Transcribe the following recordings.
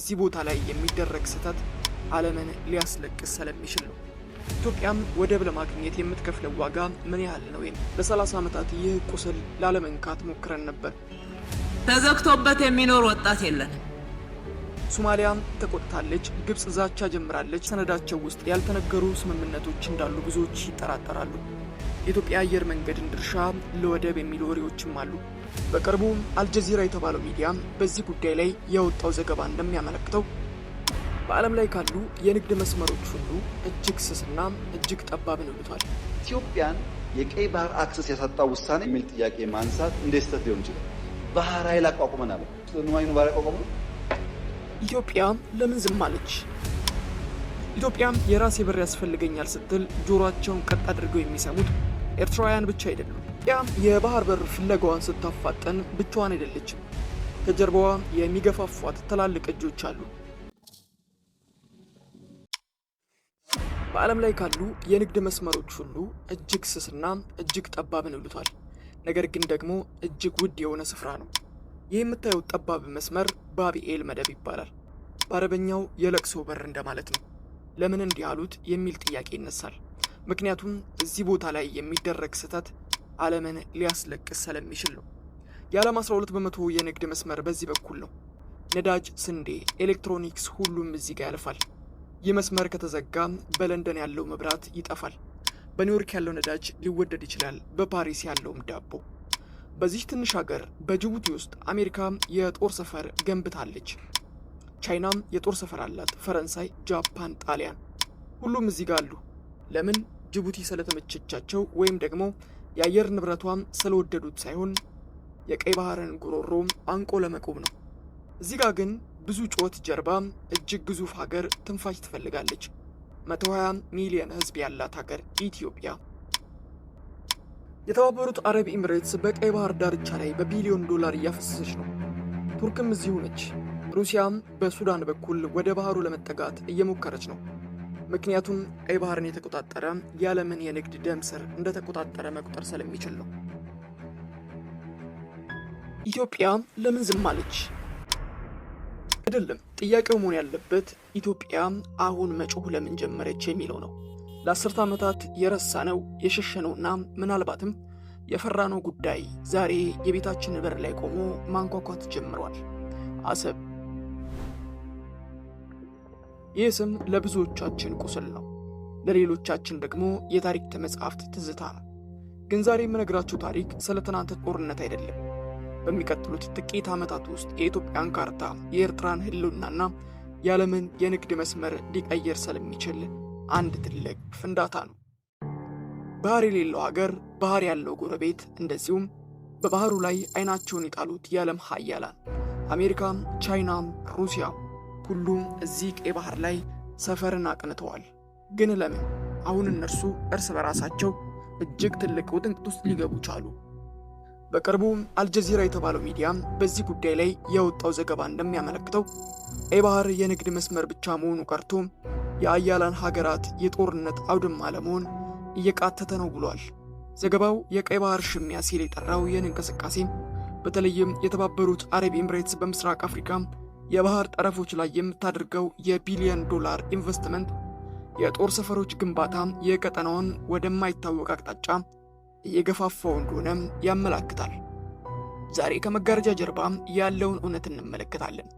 እዚህ ቦታ ላይ የሚደረግ ስህተት ዓለምን ሊያስለቅስ ስለሚችል ነው። ኢትዮጵያም ወደብ ለማግኘት የምትከፍለው ዋጋ ምን ያህል ነው? ለ30 ዓመታት ይህ ቁስል ላለመንካት ሞክረን ነበር። ተዘግቶበት የሚኖር ወጣት የለንም። ሶማሊያም ተቆጥታለች፣ ግብጽ ዛቻ ጀምራለች። ሰነዳቸው ውስጥ ያልተነገሩ ስምምነቶች እንዳሉ ብዙዎች ይጠራጠራሉ። የኢትዮጵያ አየር መንገድን ድርሻ ለወደብ የሚሉ ወሬዎችም አሉ። በቅርቡ አልጀዚራ የተባለው ሚዲያ በዚህ ጉዳይ ላይ ያወጣው ዘገባ እንደሚያመለክተው በዓለም ላይ ካሉ የንግድ መስመሮች ሁሉ እጅግ ስስና እጅግ ጠባብ ነው ብሏል። ኢትዮጵያን የቀይ ባህር አክሰስ ያሳጣው ውሳኔ የሚል ጥያቄ ማንሳት እንዴት ስህተት ሊሆን ይችላል? ባህር ኃይል አቋቁመናል። ስለማይኑ ባህር አቋቁመናል። ኢትዮጵያ ለምን ዝም አለች? ኢትዮጵያም የራሴ በር ያስፈልገኛል ስትል ጆሮአቸውን ቀጥ አድርገው የሚሰሙት ኤርትራውያን ብቻ አይደሉም። ኢትዮጵያ የባህር በር ፍለጋዋን ስታፋጠን ብቻዋን አይደለችም። ከጀርባዋ የሚገፋፏት ትላልቅ እጆች አሉ። በዓለም ላይ ካሉ የንግድ መስመሮች ሁሉ እጅግ ስስና እጅግ ጠባብ ነው ብሏል። ነገር ግን ደግሞ እጅግ ውድ የሆነ ስፍራ ነው። ይህ የምታዩት ጠባብ መስመር ባቢኤል መደብ ይባላል። በአረበኛው የለቅሶ በር እንደማለት ነው። ለምን እንዲህ አሉት የሚል ጥያቄ ይነሳል። ምክንያቱም እዚህ ቦታ ላይ የሚደረግ ስህተት ዓለምን ሊያስለቅስ ስለሚችል ነው። የዓለም 12 በመቶ የንግድ መስመር በዚህ በኩል ነው። ነዳጅ፣ ስንዴ፣ ኤሌክትሮኒክስ ሁሉም እዚህ ጋር ያልፋል። ይህ መስመር ከተዘጋ በለንደን ያለው መብራት ይጠፋል። በኒውዮርክ ያለው ነዳጅ ሊወደድ ይችላል። በፓሪስ ያለውም ዳቦ። በዚህ ትንሽ ሀገር በጅቡቲ ውስጥ አሜሪካ የጦር ሰፈር ገንብታለች። ቻይናም የጦር ሰፈር አላት። ፈረንሳይ፣ ጃፓን፣ ጣሊያን ሁሉም እዚህ ጋር አሉ። ለምን? ጅቡቲ ስለተመቸቻቸው ወይም ደግሞ የአየር ንብረቷም ስለወደዱት ሳይሆን የቀይ ባህርን ጉሮሮ አንቆ ለመቆም ነው። እዚህ ጋር ግን ብዙ ጩኸት ጀርባ እጅግ ግዙፍ ሀገር ትንፋሽ ትፈልጋለች። 120 ሚሊዮን ሕዝብ ያላት ሀገር ኢትዮጵያ። የተባበሩት አረብ ኤምሬትስ በቀይ ባህር ዳርቻ ላይ በቢሊዮን ዶላር እያፈሰሰች ነው። ቱርክም እዚሁ ነች። ሩሲያም በሱዳን በኩል ወደ ባህሩ ለመጠጋት እየሞከረች ነው። ምክንያቱም ቀይ ባህርን የተቆጣጠረ የዓለምን የንግድ ደም ስር እንደተቆጣጠረ መቁጠር ስለሚችል ነው። ኢትዮጵያ ለምን ዝም አለች? አይደለም። ጥያቄው መሆን ያለበት ኢትዮጵያ አሁን መጮህ ለምን ጀመረች የሚለው ነው። ለ10 ዓመታት የረሳነው የሸሸነውና ምናልባትም የፈራነው ጉዳይ ዛሬ የቤታችን በር ላይ ቆሞ ማንኳኳት ጀምሯል። አሰብ። ይህ ስም ለብዙዎቻችን ቁስል ነው፣ ለሌሎቻችን ደግሞ የታሪክ መጽሐፍት ትዝታ ነው። ግን ዛሬ የምነግራችሁ ታሪክ ስለ ትናንት ጦርነት አይደለም። በሚቀጥሉት ጥቂት ዓመታት ውስጥ የኢትዮጵያን ካርታ፣ የኤርትራን ህልውናና የዓለምን የንግድ መስመር ሊቀየር ስለሚችል አንድ ትልቅ ፍንዳታ ነው። ባህር የሌለው ሀገር፣ ባህር ያለው ጎረቤት፣ እንደዚሁም በባህሩ ላይ አይናቸውን የጣሉት የዓለም ሀያላን አሜሪካ፣ ቻይና፣ ሩሲያ ሁሉም እዚህ ቀይ ባህር ላይ ሰፈርን አቅንተዋል። ግን ለምን አሁን እነርሱ እርስ በራሳቸው እጅግ ትልቅ ውጥንቅጥ ውስጥ ሊገቡ ቻሉ? በቅርቡ አልጀዚራ የተባለው ሚዲያ በዚህ ጉዳይ ላይ ያወጣው ዘገባ እንደሚያመለክተው ቀይ ባህር የንግድ መስመር ብቻ መሆኑ ቀርቶ የአያላን ሀገራት የጦርነት አውድማ ለመሆን እየቃተተ ነው ብሏል። ዘገባው የቀይ ባህር ሽሚያ ሲል የጠራው ይህን እንቅስቃሴ በተለይም የተባበሩት አረብ ኤምሬትስ በምስራቅ አፍሪካ የባህር ጠረፎች ላይ የምታደርገው የቢሊዮን ዶላር ኢንቨስትመንት የጦር ሰፈሮች ግንባታ የቀጠናውን ወደማይታወቅ አቅጣጫ እየገፋፋው እንደሆነም ያመላክታል። ዛሬ ከመጋረጃ ጀርባ ያለውን እውነት እንመለከታለን።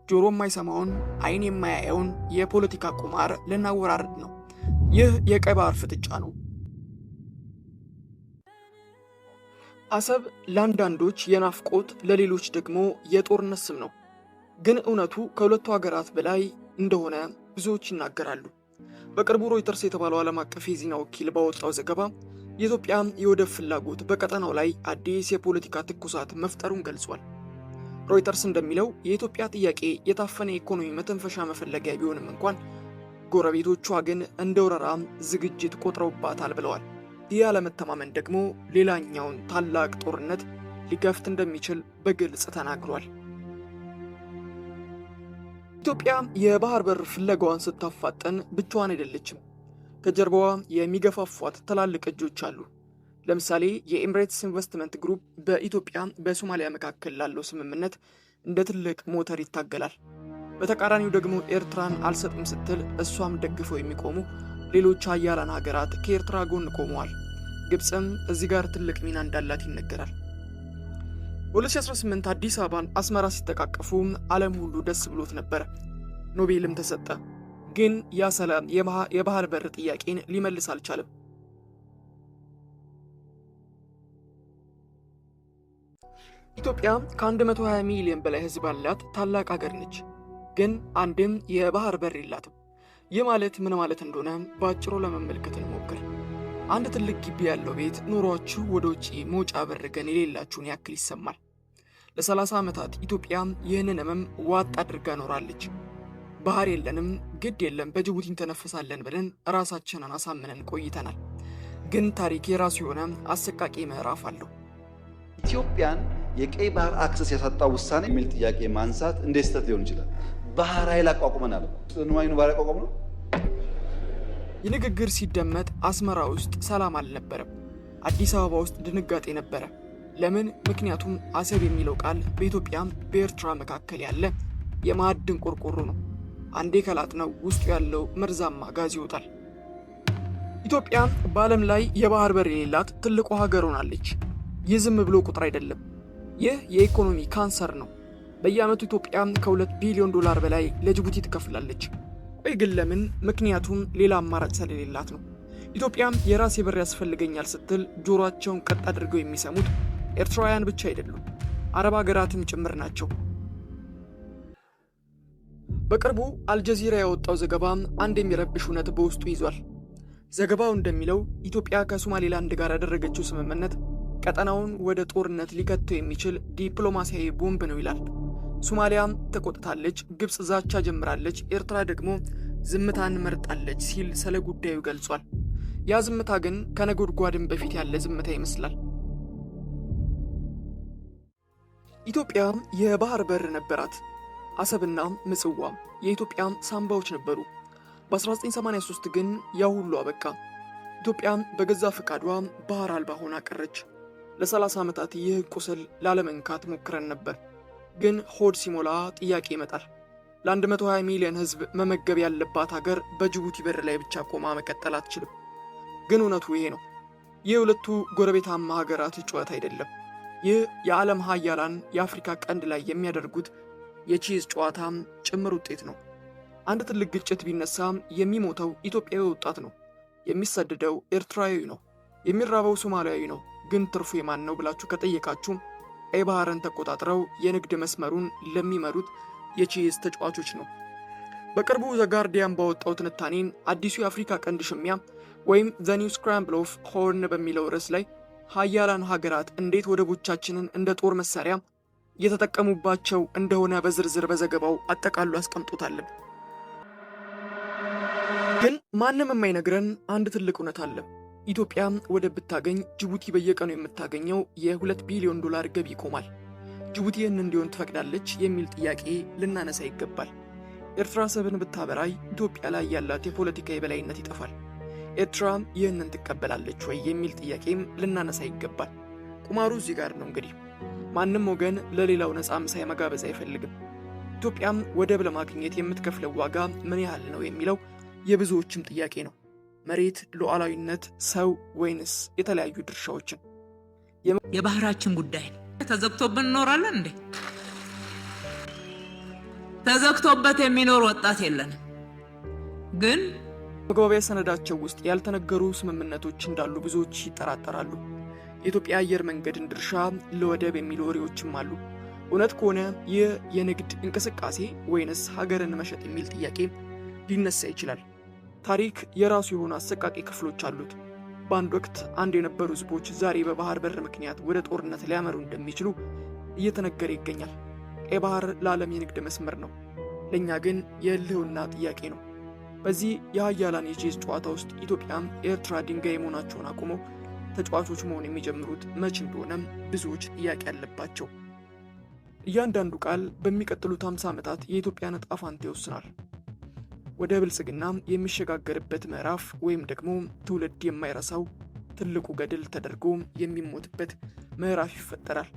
ጆሮ የማይሰማውን አይን የማያየውን የፖለቲካ ቁማር ልናወራርድ ነው። ይህ የቀይ ባህር ፍጥጫ ነው። አሰብ ለአንዳንዶች የናፍቆት ለሌሎች ደግሞ የጦርነት ስም ነው። ግን እውነቱ ከሁለቱ ሀገራት በላይ እንደሆነ ብዙዎች ይናገራሉ። በቅርቡ ሮይተርስ የተባለው ዓለም አቀፍ የዜና ወኪል ባወጣው ዘገባ የኢትዮጵያ የወደብ ፍላጎት በቀጠናው ላይ አዲስ የፖለቲካ ትኩሳት መፍጠሩን ገልጿል። ሮይተርስ እንደሚለው የኢትዮጵያ ጥያቄ የታፈነ ኢኮኖሚ መተንፈሻ መፈለጊያ ቢሆንም እንኳን ጎረቤቶቿ ግን እንደ ወረራ ዝግጅት ቆጥረውባታል ብለዋል። ይህ አለመተማመን ደግሞ ሌላኛውን ታላቅ ጦርነት ሊከፍት እንደሚችል በግልጽ ተናግሯል። ኢትዮጵያ የባህር በር ፍለጋዋን ስታፋጠን ብቻዋን አይደለችም። ከጀርባዋ የሚገፋፏት ትላልቅ እጆች አሉ። ለምሳሌ የኤምሬትስ ኢንቨስትመንት ግሩፕ በኢትዮጵያ በሶማሊያ መካከል ላለው ስምምነት እንደ ትልቅ ሞተር ይታገላል። በተቃራኒው ደግሞ ኤርትራን አልሰጥም ስትል እሷም ደግፈው የሚቆሙ ሌሎች ሀያላን ሀገራት ከኤርትራ ጎን ቆመዋል። ግብፅም እዚህ ጋር ትልቅ ሚና እንዳላት ይነገራል። በ2018 አዲስ አበባን አስመራ ሲተቃቀፉ ዓለም ሁሉ ደስ ብሎት ነበር። ኖቤልም ተሰጠ። ግን ያ ሰላም የባህር በር ጥያቄን ሊመልስ አልቻለም። ኢትዮጵያ ከ120 ሚሊዮን በላይ ሕዝብ ያላት ታላቅ ሀገር ነች። ግን አንድም የባህር በር የላትም። ይህ ማለት ምን ማለት እንደሆነ በአጭሩ ለመመልከት እንሞክር። አንድ ትልቅ ግቢ ያለው ቤት ኑሯችሁ ወደ ውጪ መውጫ በር ግን የሌላችሁን ያክል ይሰማል። ለ30 ዓመታት ኢትዮጵያ ይህንን ህመም ዋጥ አድርጋ ኖራለች። ባህር የለንም፣ ግድ የለም በጅቡቲ እንተነፍሳለን ብለን ራሳችንን አሳምነን ቆይተናል። ግን ታሪክ የራሱ የሆነ አሰቃቂ ምዕራፍ አለው። ኢትዮጵያን የቀይ ባህር አክሰስ ያሳጣው ውሳኔ የሚል ጥያቄ ማንሳት እንዴት ስህተት ሊሆን ይችላል? ባህር ኃይል አቋቁመናል። ንዋይኑ ባህር አቋቁም ነው። ይህ ንግግር ሲደመጥ አስመራ ውስጥ ሰላም አልነበረም። አዲስ አበባ ውስጥ ድንጋጤ ነበረ። ለምን? ምክንያቱም አሰብ የሚለው ቃል በኢትዮጵያ በኤርትራ መካከል ያለ የማዕድን ቆርቆሮ ነው። አንዴ ከላጥነው ውስጡ ያለው መርዛማ ጋዝ ይወጣል። ኢትዮጵያ በዓለም ላይ የባህር በር የሌላት ትልቁ ሀገር ሆናለች። ይህ ዝም ብሎ ቁጥር አይደለም። ይህ የኢኮኖሚ ካንሰር ነው። በየዓመቱ ኢትዮጵያ ከ2 ቢሊዮን ዶላር በላይ ለጅቡቲ ትከፍላለች። ቆይ ግን ለምን? ምክንያቱም ሌላ አማራጭ ስለሌላት ነው። ኢትዮጵያ የራሴ በር ያስፈልገኛል ስትል ጆሮአቸውን ቀጥ አድርገው የሚሰሙት ኤርትራውያን ብቻ አይደሉም፣ አረብ ሀገራትም ጭምር ናቸው። በቅርቡ አልጀዚራ ያወጣው ዘገባ አንድ የሚረብሽ እውነት በውስጡ ይዟል። ዘገባው እንደሚለው ኢትዮጵያ ከሶማሌላንድ ጋር ያደረገችው ስምምነት ቀጠናውን ወደ ጦርነት ሊከተው የሚችል ዲፕሎማሲያዊ ቦምብ ነው ይላል። ሶማሊያም ተቆጥታለች፣ ግብፅ ዛቻ ጀምራለች፣ ኤርትራ ደግሞ ዝምታን መርጣለች ሲል ስለ ጉዳዩ ገልጿል። ያ ዝምታ ግን ከነጎድጓድም በፊት ያለ ዝምታ ይመስላል። ኢትዮጵያ የባህር በር ነበራት። አሰብና ምጽዋ የኢትዮጵያ ሳምባዎች ነበሩ። በ1983 ግን ያ ሁሉ አበቃ። ኢትዮጵያ በገዛ ፈቃዷ ባህር አልባ ሆና ቀረች። ለ30 ዓመታት ይህ ቁስል ላለመንካት ሞክረን ነበር። ግን ሆድ ሲሞላ ጥያቄ ይመጣል። ለ120 ሚሊዮን ሕዝብ መመገብ ያለባት ሀገር በጅቡቲ በር ላይ ብቻ ቆማ መቀጠል አትችልም። ግን እውነቱ ይሄ ነው። ይህ ሁለቱ ጎረቤታማ ሀገራት ጩኸት አይደለም። ይህ የዓለም ሀያላን የአፍሪካ ቀንድ ላይ የሚያደርጉት የቺዝ ጨዋታም ጭምር ውጤት ነው። አንድ ትልቅ ግጭት ቢነሳ የሚሞተው ኢትዮጵያዊ ወጣት ነው። የሚሰደደው ኤርትራዊ ነው። የሚራበው ሶማሊያዊ ነው። ግን ትርፉ የማን ነው ብላችሁ ከጠየቃችሁ ቀይ ባህርን ተቆጣጥረው የንግድ መስመሩን ለሚመሩት የቺዝ ተጫዋቾች ነው። በቅርቡ ዘ ጋርዲያን ባወጣው ትንታኔ አዲሱ የአፍሪካ ቀንድ ሽሚያ ወይም ዘ ኒው ስክራምብል ኦፍ ሆርን በሚለው ርዕስ ላይ ሀያላን ሀገራት እንዴት ወደቦቻችንን እንደ ጦር መሳሪያ እየተጠቀሙባቸው እንደሆነ በዝርዝር በዘገባው አጠቃሉ አስቀምጦታል። ግን ማንም የማይነግረን አንድ ትልቅ እውነት አለ። ኢትዮጵያ ወደብ ብታገኝ ጅቡቲ በየቀኑ የምታገኘው የ2 ቢሊዮን ዶላር ገቢ ይቆማል። ጅቡቲ ይህን እንዲሆን ትፈቅዳለች የሚል ጥያቄ ልናነሳ ይገባል። ኤርትራ አሰብን ብታበራይ ኢትዮጵያ ላይ ያላት የፖለቲካ የበላይነት ይጠፋል። ኤርትራ ይህንን ትቀበላለች ወይ የሚል ጥያቄም ልናነሳ ይገባል። ቁማሩ እዚህ ጋር ነው። እንግዲህ ማንም ወገን ለሌላው ነፃ ምሳይ መጋበዝ አይፈልግም። ኢትዮጵያም ወደብ ለማግኘት የምትከፍለው ዋጋ ምን ያህል ነው የሚለው የብዙዎችም ጥያቄ ነው። መሬት፣ ሉዓላዊነት፣ ሰው ወይንስ የተለያዩ ድርሻዎችን? የባህራችን ጉዳይ ተዘግቶብን እንኖራለን እንዴ? ተዘግቶበት የሚኖር ወጣት የለንም። ግን መግባቢያ ሰነዳቸው ውስጥ ያልተነገሩ ስምምነቶች እንዳሉ ብዙዎች ይጠራጠራሉ። የኢትዮጵያ አየር መንገድን ድርሻ ለወደብ የሚሉ ወሬዎችም አሉ። እውነት ከሆነ ይህ የንግድ እንቅስቃሴ ወይንስ ሀገርን መሸጥ የሚል ጥያቄ ሊነሳ ይችላል። ታሪክ የራሱ የሆኑ አሰቃቂ ክፍሎች አሉት። በአንድ ወቅት አንድ የነበሩ ህዝቦች ዛሬ በባህር በር ምክንያት ወደ ጦርነት ሊያመሩ እንደሚችሉ እየተነገረ ይገኛል። ቀይ ባህር ለዓለም የንግድ መስመር ነው፣ ለእኛ ግን የህልውና ጥያቄ ነው። በዚህ የሀያላን የቼዝ ጨዋታ ውስጥ ኢትዮጵያም ኤርትራ ድንጋይ መሆናቸውን አቁመው ተጫዋቾች መሆን የሚጀምሩት መች እንደሆነም ብዙዎች ጥያቄ አለባቸው። እያንዳንዱ ቃል በሚቀጥሉት 50 ዓመታት የኢትዮጵያን ዕጣ ፈንታ ይወስናል። ወደ ብልጽግና የሚሸጋገርበት ምዕራፍ ወይም ደግሞ ትውልድ የማይረሳው ትልቁ ገድል ተደርጎ የሚሞትበት ምዕራፍ ይፈጠራል።